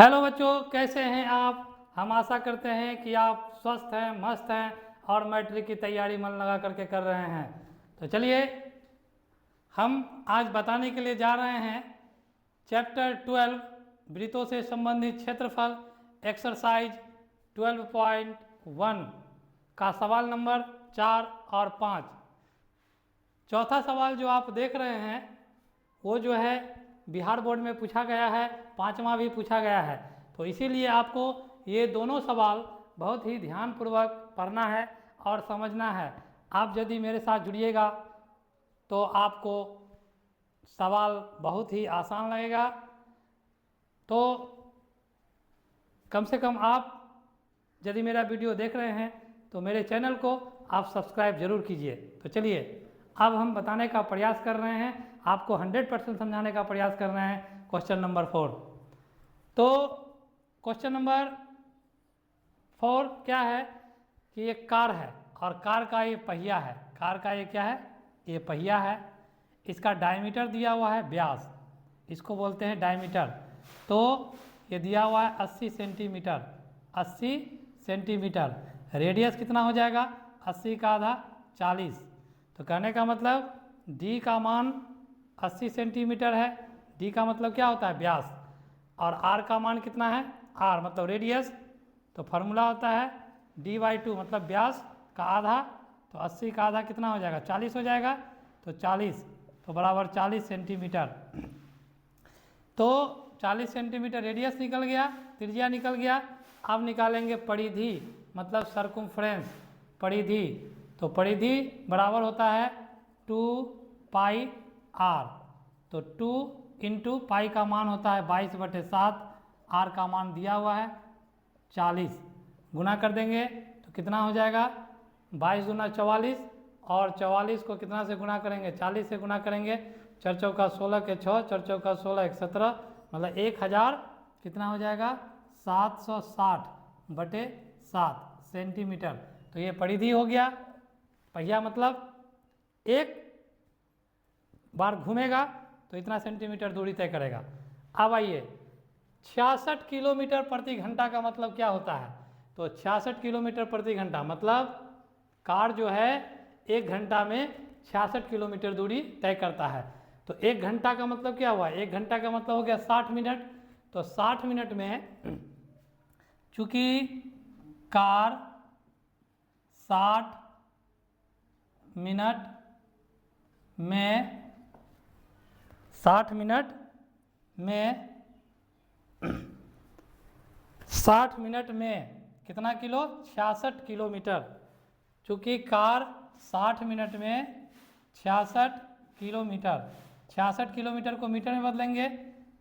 Hello बच्चों, कैसे हैं आप। हम आशा करते हैं कि आप स्वस्थ हैं, मस्त हैं और मैट्रिक की तैयारी मन लगा करके कर रहे हैं। तो चलिए हम आज बताने के लिए जा रहे हैं चैप्टर 12 वृत्तों से संबंधित क्षेत्रफल एक्सरसाइज 12.1 का सवाल नंबर 4 और 5। चौथा सवाल जो आप देख रहे हैं वो जो है बिहार बोर्ड में पूछा गया है, पांचवा भी पूछा गया है। तो इसीलिए आपको ये दोनों सवाल बहुत ही ध्यानपूर्वक पढ़ना है और समझना है। आप यदि मेरे साथ जुड़िएगा तो आपको सवाल बहुत ही आसान लगेगा। तो कम से कम आप यदि मेरा वीडियो देख रहे हैं तो मेरे चैनल को आप सब्सक्राइब जरूर कीजिए। तो चलिए अब हम बताने का प्रयास कर रहे हैं, आपको 100% समझाने का प्रयास कर रहे हैं क्वेश्चन नंबर 4। तो क्वेश्चन नंबर 4 क्या है कि एक कार है और कार का ये पहिया है। कार का ये क्या है, ये पहिया है। इसका डायमीटर दिया हुआ है व्यास, इसको बोलते हैं डायमीटर। तो ये दिया हुआ है 80 सेंटीमीटर। 80 सेंटीमीटर। रेडियस कितना हो जाएगा, 80 का आधा 40। तो कहने का मतलब डी का मान 80 सेंटीमीटर है। डी का मतलब क्या होता है, व्यास। और आर का मान कितना है, आर मतलब रेडियस। तो फार्मूला होता है d/2 मतलब व्यास का आधा। तो 80 का आधा कितना हो जाएगा, 40 हो जाएगा। तो 40 तो बराबर 40 सेंटीमीटर। तो 40 सेंटीमीटर रेडियस निकल गया, त्रिज्या निकल गया। अब निकालेंगे परिधि मतलब सर्कमफ्रेंस, परिधि। तो परिधि बराबर होता है 2πr। तो 2 इंटू पाई का मान होता है 22/7, आर का मान दिया हुआ है 40। गुना कर देंगे तो कितना हो जाएगा, 22 दूना 44। और 44 को कितना से गुना करेंगे, 40 से गुना करेंगे। 4 चौका 16 के 6, 4 चौका 16 एक 17, मतलब 1000 कितना हो जाएगा, 760/7 सेंटीमीटर। तो ये परिधि हो गया। पहिया मतलब एक बार घूमेगा तो इतना सेंटीमीटर दूरी तय करेगा। अब आइए 66 किलोमीटर प्रति घंटा का मतलब क्या होता है। तो 66 किलोमीटर प्रति घंटा मतलब कार जो है 1 घंटा में 66 किलोमीटर दूरी तय करता है। तो 1 घंटा का मतलब क्या हुआ, 1 घंटा का मतलब हो गया 60 मिनट। तो 60 मिनट में चूंकि कार 60 मिनट में 60 मिनट में कितना किलो, 66 किलोमीटर। चूँकि कार 60 मिनट में 66 किलोमीटर, 66 किलोमीटर को मीटर में बदलेंगे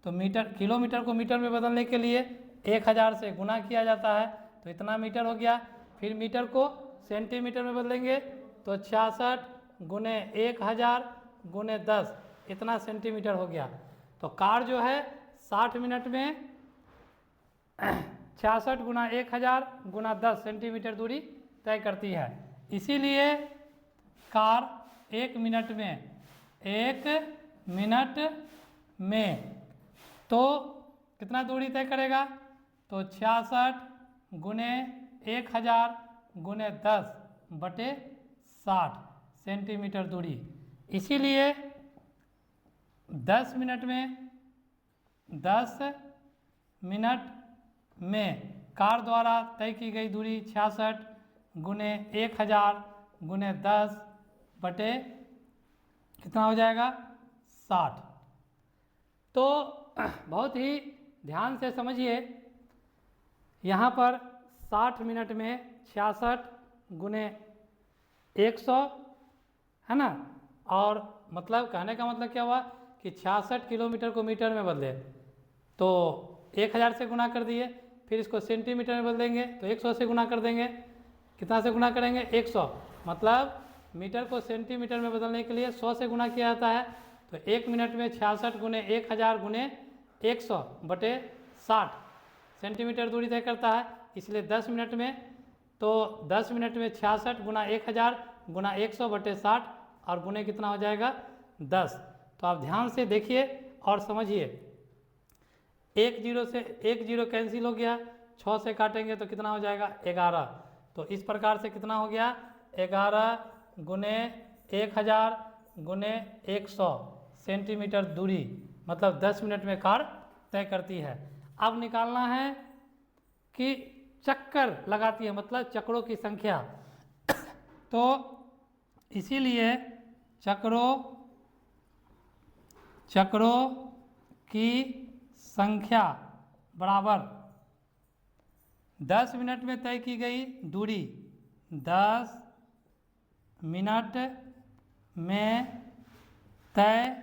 तो मीटर, किलोमीटर को मीटर में बदलने के लिए 1000 से गुना किया जाता है तो इतना मीटर हो गया। फिर मीटर को सेंटीमीटर में बदलेंगे तो 66 गुने 1000 गुने 10, इतना सेंटीमीटर हो गया। तो कार जो है 60 मिनट में 66 गुना 1000 गुना 10 सेंटीमीटर दूरी तय करती है। इसीलिए कार 1 मिनट में तो कितना दूरी तय करेगा, तो 66 गुने 1000 गुने 10/60 सेंटीमीटर दूरी। इसीलिए 10 मिनट में कार द्वारा तय की गई दूरी 66 गुने 1000 गुने 10 कितना हो जाएगा, 60। तो बहुत ही ध्यान से समझिए, यहाँ पर 60 मिनट में 66 गुने 100 है ना। और मतलब कहने का मतलब क्या हुआ कि 66 किलोमीटर को मीटर में बदले तो 1000 से गुना कर दिए। फिर इसको सेंटीमीटर में बदलेंगे तो 100 से गुना कर देंगे। कितना से गुना करेंगे, 100। मतलब मीटर को सेंटीमीटर में बदलने के लिए 100 से गुना किया जाता है। तो 1 मिनट में 66 गुने 1000 गुने 100/60 सेंटीमीटर दूरी तय करता है। इसलिए 10 मिनट में, तो 10 मिनट में 66 गुना 1000 गुना 100/60 और गुने कितना हो जाएगा, 10। तो आप ध्यान से देखिए और समझिए। एक जीरो से एक जीरो कैंसिल हो गया, 6 से काटेंगे तो कितना हो जाएगा 11। तो इस प्रकार से कितना हो गया 11 गुने 1000 गुने 100 सेंटीमीटर दूरी, मतलब 10 मिनट में कार तय करती है। अब निकालना है कि चक्कर लगाती है, मतलब चक्रों की संख्या। तो इसीलिए चक्रों की संख्या बराबर 10 मिनट में तय की गई दूरी, 10 मिनट में तय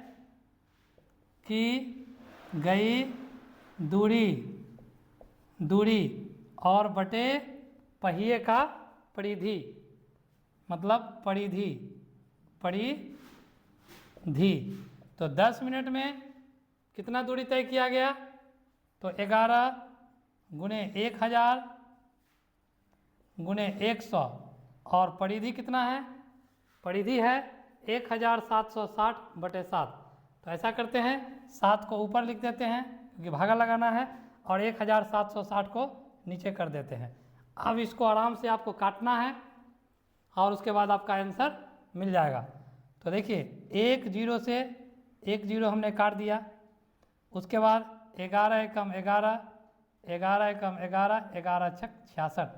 की गई दूरी और बटे पहिए का परिधि, मतलब परिधि। तो 10 मिनट में कितना दूरी तय किया गया, तो 11 गुने 1000 गुने 100 और परिधि कितना है, परिधि है 1760 बटे 7। तो ऐसा करते हैं 7 को ऊपर लिख देते हैं क्योंकि भागा लगाना है और 1760 को नीचे कर देते हैं। अब इसको आराम से आपको काटना है और उसके बाद आपका आंसर मिल जाएगा। तो देखिए एक जीरो से एक जीरो हमने काट दिया, उसके बाद 11 एकम 11, 11 एकम 11, 11 छक 66,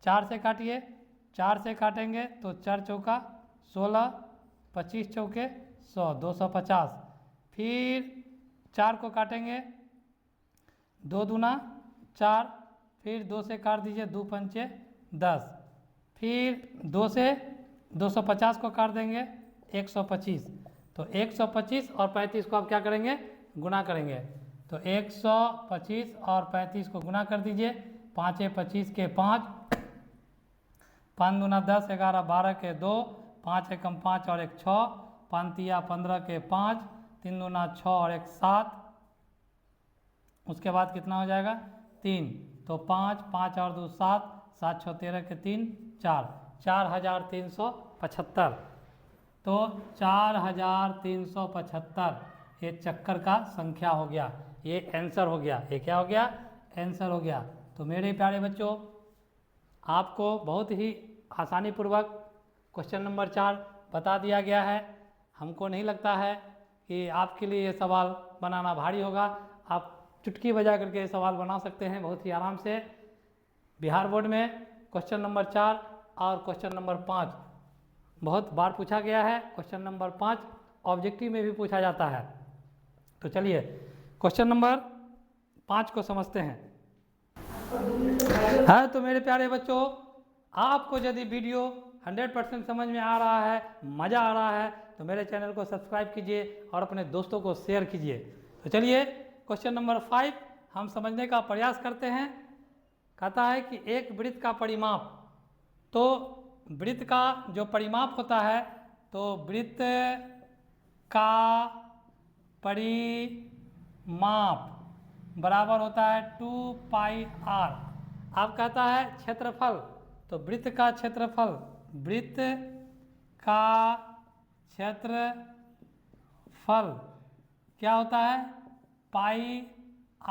4 से काटिए, 4 से काटेंगे तो 4 चौका 16, 25 चौके 100, 250। फिर 4 को काटेंगे, 2 दूना 4, फिर 2 से काट दीजिए, 2 पंचे 10, फिर 2 से 250 को काट देंगे 125। तो 125 और 35 को आप क्या करेंगे, गुना करेंगे। तो 125 और 35 को गुना कर दीजिए, 5 25 के 5, 5 दूना 10, 11 12 के 2, 5 एकम 5 और 1 6, 5 तिया 15 के 5, 3 दूना 6 और 1 7। उसके बाद कितना हो जाएगा 3, तो 5 5 और 2 7, 7 6 13 के 3 4, 4375। तो 4375 ये चक्कर का संख्या हो गया, ये आंसर हो गया। ये क्या हो गया, आंसर हो गया। तो मेरे प्यारे बच्चों, आपको बहुत ही आसानी पूर्वक क्वेश्चन नंबर 4 बता दिया गया है। हमको नहीं लगता है कि आपके लिए ये सवाल बनाना भारी होगा। आप चुटकी बजा करके ये सवाल बना सकते हैं बहुत ही आराम से। बिहार बोर्ड में क्वेश्चन नंबर 4 और क्वेश्चन नंबर 5 बहुत बार पूछा गया है। क्वेश्चन नंबर 5 ऑब्जेक्टिव में भी पूछा जाता है। तो चलिए क्वेश्चन नंबर 5 को समझते हैं। हाँ, तो मेरे प्यारे बच्चों, आपको यदि वीडियो 100% समझ में आ रहा है, मज़ा आ रहा है, तो मेरे चैनल को सब्सक्राइब कीजिए और अपने दोस्तों को शेयर कीजिए। तो चलिए क्वेश्चन नंबर 5 हम समझने का प्रयास करते हैं। कहता है कि एक वृत्त का परिमाप, तो वृत्त का जो परिमाप होता है, तो वृत्त का परिमाप बराबर होता है 2 पाई r। अब कहता है क्षेत्रफल, तो वृत्त का क्षेत्रफल, वृत्त का क्षेत्रफल क्या होता है, पाई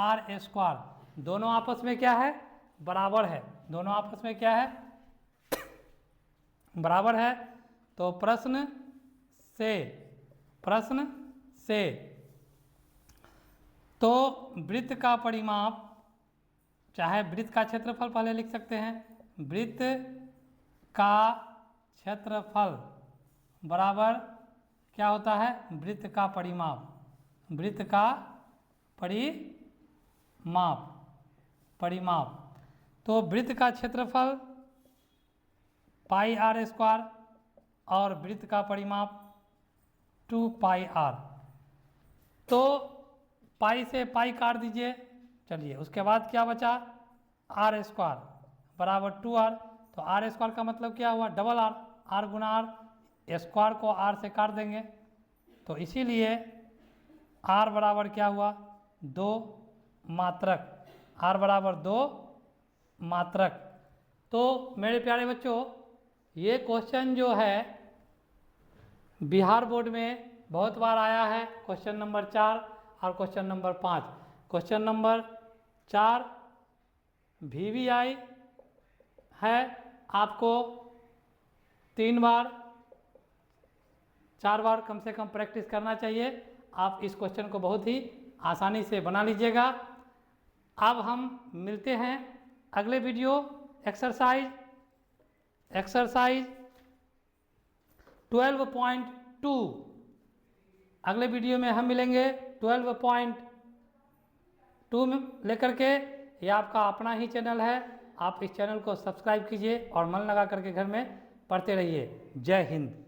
r स्क्वायर। दोनों आपस में क्या है, बराबर है। दोनों आपस में क्या है, बराबर है। तो प्रश्न से तो वृत्त का परिमाप, चाहे वृत्त का क्षेत्रफल पहले लिख सकते हैं, वृत्त का क्षेत्रफल बराबर क्या होता है, वृत्त का परिमाप, वृत्त का परिमाप। तो वृत्त का क्षेत्रफल पाई r स्क्वायर और वृत्त का परिमाप 2 पाई r। तो पाई से पाई काट दीजिए। चलिए उसके बाद क्या बचा, r स्क्वायर बराबर 2r। तो r स्क्वायर का मतलब क्या हुआ, डबल r, r गुना r, स्क्वायर को r से काट देंगे। तो इसीलिए r बराबर क्या हुआ, 2 मात्रक, r बराबर 2 मात्रक। तो मेरे प्यारे बच्चों, ये क्वेश्चन जो है बिहार बोर्ड में बहुत बार आया है, क्वेश्चन नंबर 4 और question number 5। Question number 4 VVI है, आपको 3 बार 4 बार कम से कम प्रैक्टिस करना चाहिए। आप इस क्वेश्चन को बहुत ही आसानी से बना लीजिएगा। अब हम मिलते हैं अगले वीडियो एक्सरसाइज 12.2। अगले वीडियो में हम मिलेंगे 12.2 में लेकर के। ये आपका अपना ही चैनल है, आप इस चैनल को सब्सक्राइब कीजिए और मन लगा करके घर में पढ़ते रहिए। जय हिंद।